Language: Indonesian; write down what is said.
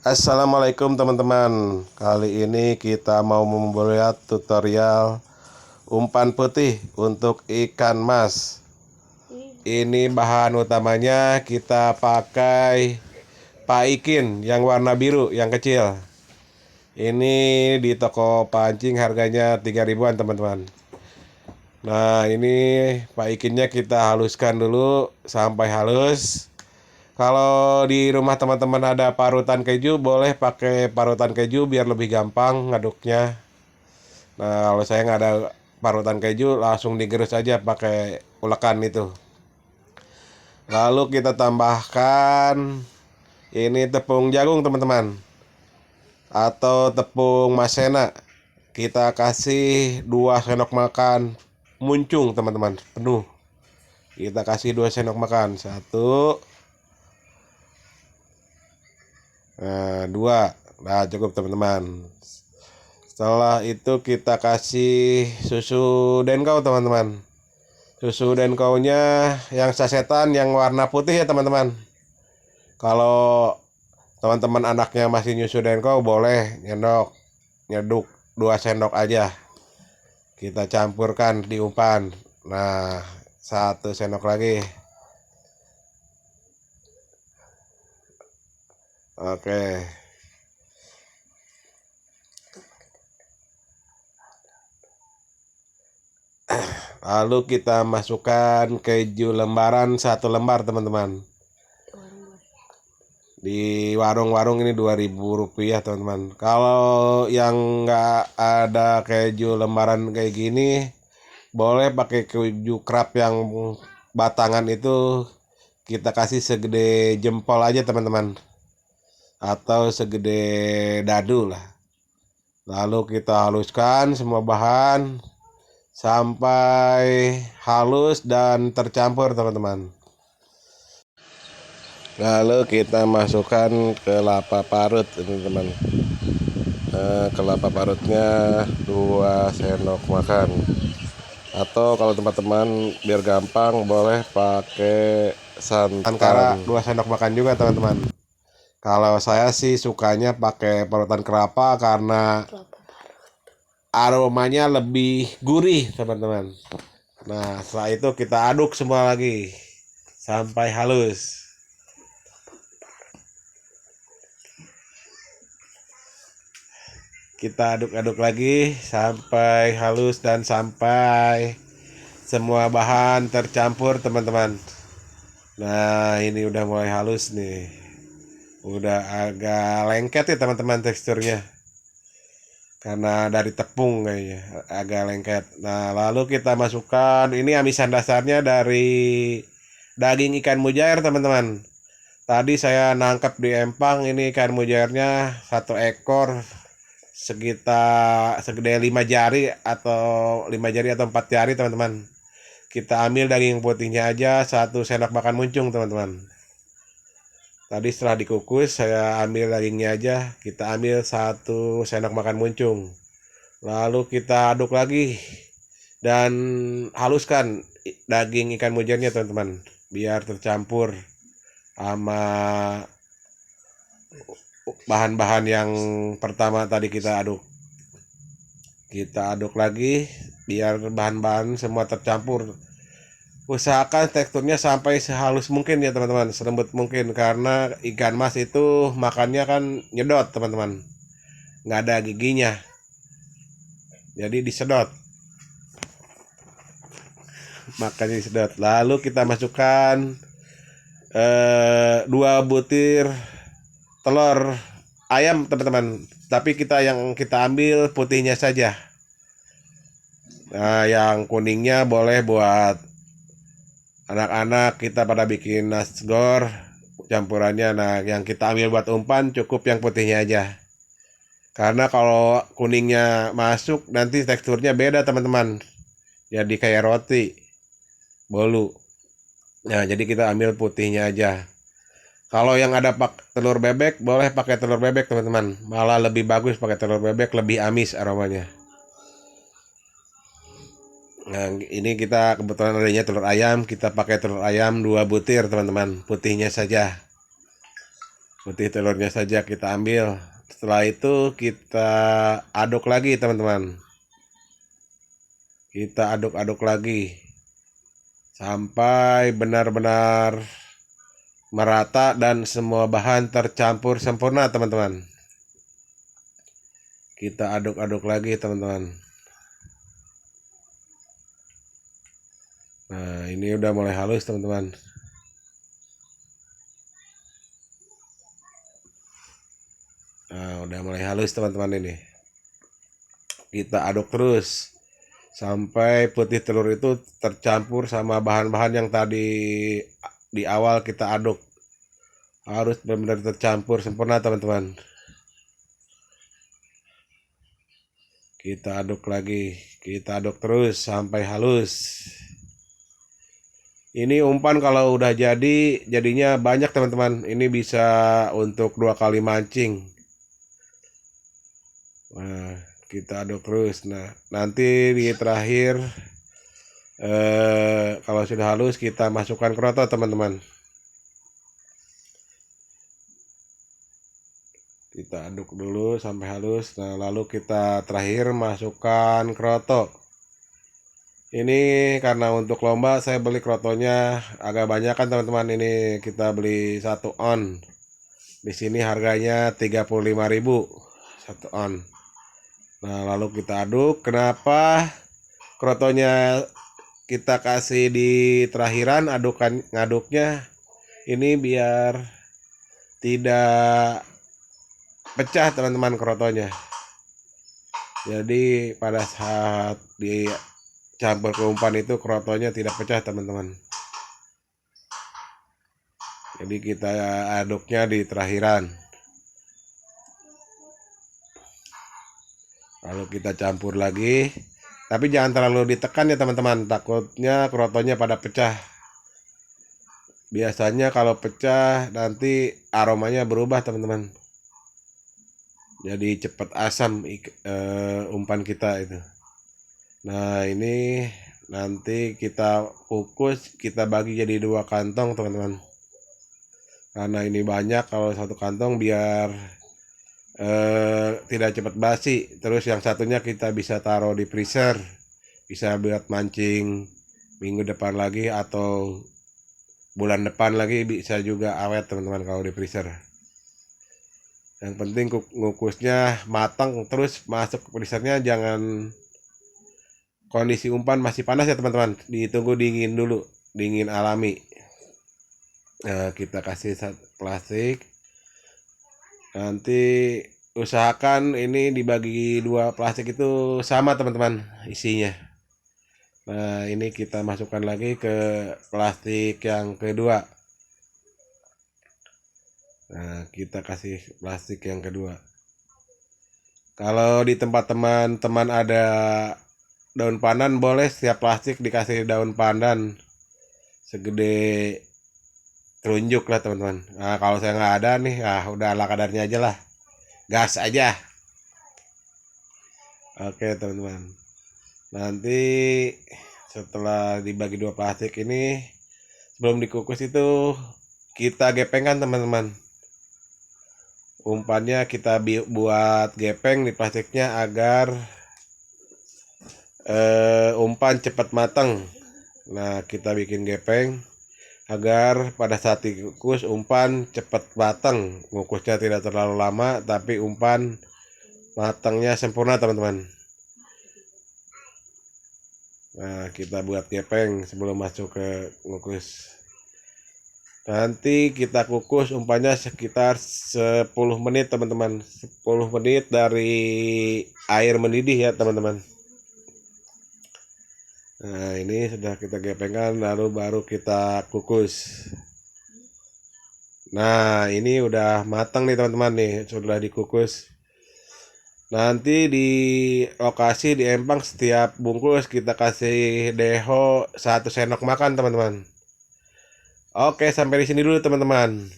Assalamualaikum teman-teman. Kali ini kita mau membuat tutorial umpan putih untuk ikan mas. Ini bahan utamanya kita pakai paikin yang warna biru yang kecil. Ini di toko pancing harganya 3 ribuan teman-teman. Nah, ini paikinnya kita haluskan dulu sampai halus. Kalau di rumah teman-teman ada parutan keju, boleh pakai parutan keju biar lebih gampang ngaduknya. Nah, kalau saya nggak ada parutan keju, langsung digerus aja pakai ulekan itu. Lalu kita tambahkan ini tepung jagung teman-teman, atau tepung masena. Kita kasih 2 sendok makan muncung teman-teman, penuh. Kita kasih 2 sendok makan, 1, nah, 2. Nah, cukup teman-teman. Setelah itu kita kasih susu denkau teman-teman. Susu denkaunya yang sasetan yang warna putih ya teman-teman. Kalau teman-teman anaknya masih nyusu denkau, boleh nyeduk 2 sendok aja. Kita campurkan di umpan. Nah, 1 sendok lagi. Oke. Lalu kita masukkan keju lembaran 1 lembar teman-teman. Di warung-warung ini 2.000 rupiah teman-teman. Kalau yang nggak ada keju lembaran kayak gini, boleh pakai keju krap yang batangan itu. Kita kasih segede jempol aja teman-teman, atau segede dadu lah. Lalu kita haluskan semua bahan sampai halus dan tercampur teman-teman. Lalu kita masukkan kelapa parut teman-teman. Kelapa parutnya 2 sendok makan, atau kalau teman-teman biar gampang boleh pakai santan kara 2 sendok makan juga teman-teman. Kalau saya sih sukanya pakai parutan kelapa karena aromanya lebih gurih teman-teman. Nah, setelah itu kita aduk semua lagi sampai halus. Kita aduk-aduk lagi sampai halus dan sampai semua bahan tercampur teman-teman. Nah, ini udah mulai halus nih. Udah agak lengket ya teman-teman teksturnya. Karena dari tepung kayaknya agak lengket. Nah, lalu kita masukkan ini amisan dasarnya dari daging ikan mujair teman-teman. Tadi saya nangkap di empang, ini ikan mujairnya 1 ekor sekitar segede 5 jari atau 5 jari atau 4 jari teman-teman. Kita ambil daging putihnya aja 1 sendok makan muncung teman-teman. Tadi setelah dikukus saya ambil dagingnya aja, kita ambil 1 sendok makan muncung. Lalu kita aduk lagi dan haluskan daging ikan mujairnya teman-teman, biar tercampur sama bahan-bahan yang pertama tadi kita aduk. Kita aduk lagi biar bahan-bahan semua tercampur. Usahakan teksturnya sampai sehalus mungkin ya teman-teman, selembut mungkin, karena ikan mas itu makannya kan nyedot teman-teman, nggak ada giginya, jadi disedot, makanya disedot. Lalu kita masukkan 2 butir telur ayam teman-teman, tapi yang kita ambil putihnya saja. Nah, yang kuningnya boleh buat anak-anak, kita pada bikin nasgor campurannya. Nah, yang kita ambil buat umpan cukup yang putihnya aja, karena kalau kuningnya masuk nanti teksturnya beda teman-teman, jadi kayak roti bolu. Nah, jadi kita ambil putihnya aja. Kalau yang ada telur bebek, boleh pakai telur bebek teman-teman, malah lebih bagus pakai telur bebek, lebih amis aromanya. Nah, ini kita kebetulan adanya telur ayam, kita pakai telur ayam 2 butir teman-teman, putihnya saja. Putih telurnya saja kita ambil. Setelah itu kita aduk lagi teman-teman. Kita aduk-aduk lagi sampai benar-benar merata dan semua bahan tercampur sempurna teman-teman. Kita aduk-aduk lagi teman-teman. Nah, ini udah mulai halus teman-teman. Nah, udah mulai halus teman-teman ini. Kita aduk terus sampai putih telur itu tercampur sama bahan-bahan yang tadi di awal kita aduk. Harus benar-benar tercampur sempurna teman-teman. Kita aduk lagi, kita aduk terus sampai halus. Ini umpan kalau udah jadi, jadinya banyak teman-teman. Ini bisa untuk 2 kali mancing. Nah, kita aduk terus. Nah, nanti di terakhir kalau sudah halus kita masukkan kroto teman-teman. Kita aduk dulu sampai halus. Nah, lalu kita terakhir masukkan kroto. Ini karena untuk lomba saya beli krotonya agak banyak kan teman-teman. Ini kita beli 1 on. Di sini harganya 35.000 1 on. Nah, lalu kita aduk. Kenapa krotonya kita kasih di terakhiran ngaduknya ini biar tidak pecah teman-teman krotonya. Jadi pada saat dicampur ke umpan itu krotonya tidak pecah teman-teman. Jadi kita aduknya di terakhiran. Lalu kita campur lagi. Tapi jangan terlalu ditekan ya teman-teman. Takutnya krotonya pada pecah. Biasanya kalau pecah nanti aromanya berubah teman-teman. Jadi cepat asam umpan kita itu. Nah, ini nanti kita kukus, kita bagi jadi 2 kantong teman-teman. Karena ini banyak, kalau 1 kantong biar tidak cepat basi. Terus yang satunya kita bisa taruh di freezer, bisa buat mancing minggu depan lagi atau bulan depan lagi, bisa juga awet teman-teman kalau di freezer. Yang penting ngukusnya matang, terus masuk ke freezernya jangan kondisi umpan masih panas ya teman-teman. Ditunggu dingin dulu, dingin alami. Nah, kita kasih plastik. Nanti usahakan ini dibagi 2 plastik itu sama teman-teman isinya. Nah, ini kita masukkan lagi ke plastik yang kedua. Nah, kita kasih plastik yang kedua. Kalau di tempat teman-teman ada daun pandan, boleh setiap plastik dikasih daun pandan segede telunjuk lah teman-teman. Nah, kalau saya nggak ada nih, udah ala kadarnya aja lah, gas aja. Oke teman-teman, nanti setelah dibagi 2 plastik ini, sebelum dikukus itu kita gepengkan teman-teman. Umpannya kita buat gepeng di plastiknya agar umpan cepat matang. Nah, kita bikin gepeng agar pada saat dikukus umpan cepat matang. Ngukusnya tidak terlalu lama, tapi umpan matangnya sempurna teman-teman. Nah, kita buat gepeng sebelum masuk ke ngukus. Nanti kita kukus umpannya sekitar 10 menit teman-teman. 10 menit dari air mendidih ya teman-teman. Nah, ini sudah kita gepengkan, lalu baru kita kukus. Nah, ini udah matang nih teman-teman nih, sudah dikukus. Nanti di lokasi di empang setiap bungkus kita kasih deho 1 sendok makan teman-teman. Oke, sampai di sini dulu teman-teman.